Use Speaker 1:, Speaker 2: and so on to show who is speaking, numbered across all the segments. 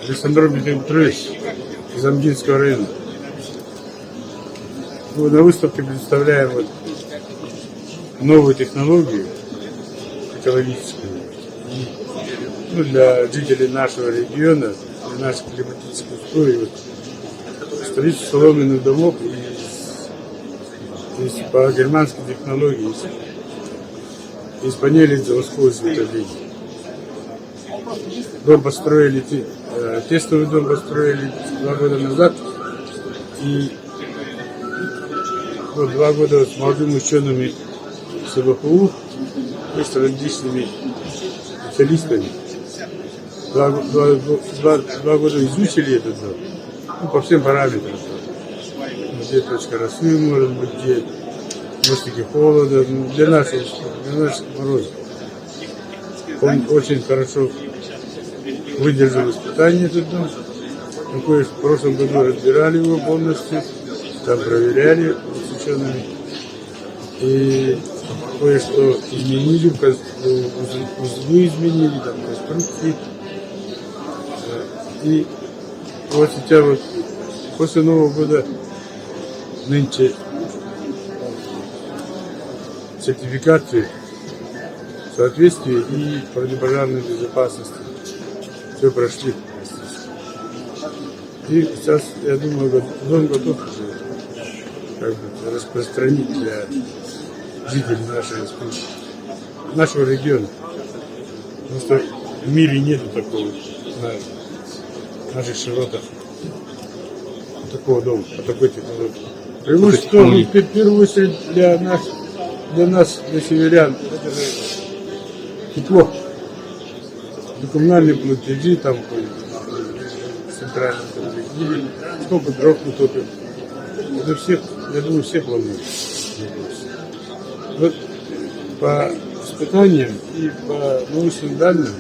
Speaker 1: Александр Петрович из Амгинского района. На выставке представляем новую технологию экологическую для жителей нашего региона, для наших климатических условий. Строительство соломенных домов по германской технологии, из панелей заводского изготовления. Дом построили, тестовый дом построили 2 года назад, и 2 года с молодыми учеными СБПУ и с различными специалистами 2 года изучили этот дом, по всем параметрам. Где точка росы может быть, где мостики холода, для наших морозов. Он очень хорошо выдержал испытание этот дом. В прошлом году разбирали его полностью, там проверяли с учеными. И кое-что изменили, узлы изменили, там конструкции. И вот сейчас после Нового года нынче сертификацию соответствия и противопожарной безопасности все прошли. И сейчас, я думаю, дом готов уже распространить для жителей нашей республики, нашего региона. Потому что в мире нету такого, на наших широтах, такого дома, по такой технологии. Преимущество, в первую очередь, для нас, для северян, это же тепло. И коммунальные платежи там в центральном или сколько дров мы топим. Это всех, я думаю, всех волнует. Вот по испытаниям и по научным данным,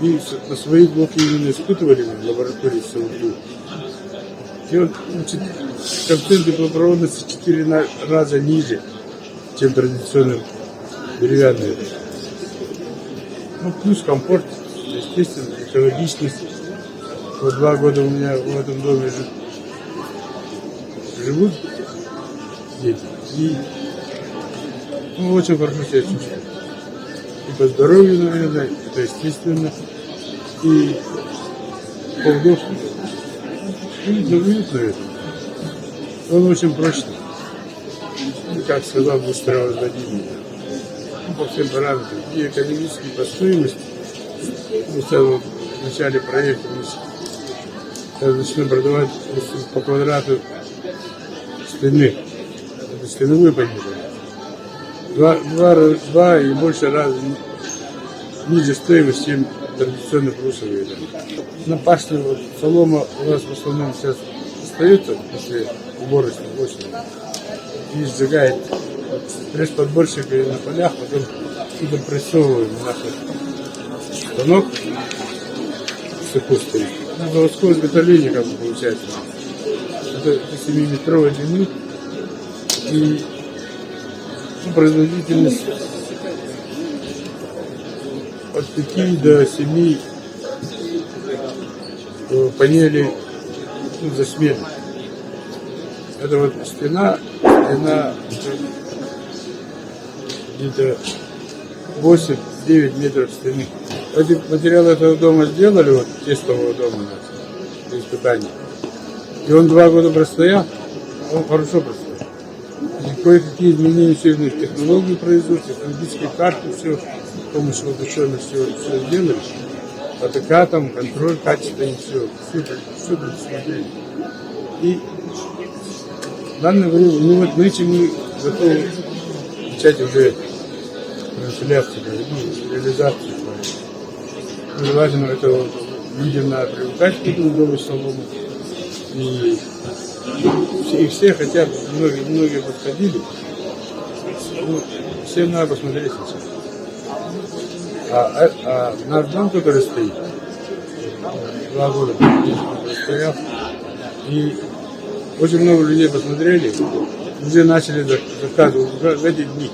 Speaker 1: и на свои блоки именно испытывали в лаборатории СУ. И вот коэффициент теплопроводности 4 раза ниже, чем традиционный деревянный. Плюс комфорт, естественно, экологичность. 2 года у меня в этом доме живут дети. И очень хорошо себя чувствуют. И по здоровью, наверное, это естественно. И по удобству. И уютно это. Он очень прочный. И, как сказал, быстро возводимый. По всем параметрам. И экономически, по стоимости. В начале проекта мы начнем продавать по квадрату стены. Это стеновые панели. 2 и больше раз ниже стоимости, чем традиционные брусовые. На пашне солома у нас в основном сейчас остается после уборочной осени и сжигает пресс-подборщиками на полях, потом сюда прессовываем в наш станок с капустой. Заводское изготовление, как бы, получается. Это 7-метровой длины и производительность от 5 до 7 панелей за смену. Это стена где-то 8-9 метров стены. Эти материалы этого дома сделали, тестового дома для испытаний. И он 2 года простоял, он хорошо простоял. И кое-какие изменения в технологии производства, технологические карты, все, с помощью ученых все сделали. АТК, там, контроль качества и все предусмотрели. И в данное время, нынче мы готовы начать уже трансляцию, реализацию. Желательно это видим, надо привыкать к этому дому солому. И все хотят, многие подходили. Всем надо посмотреть сейчас. А наш дом, который стоит, 2 года стоял, и очень много людей посмотрели, уже начали заказывать в эти дни.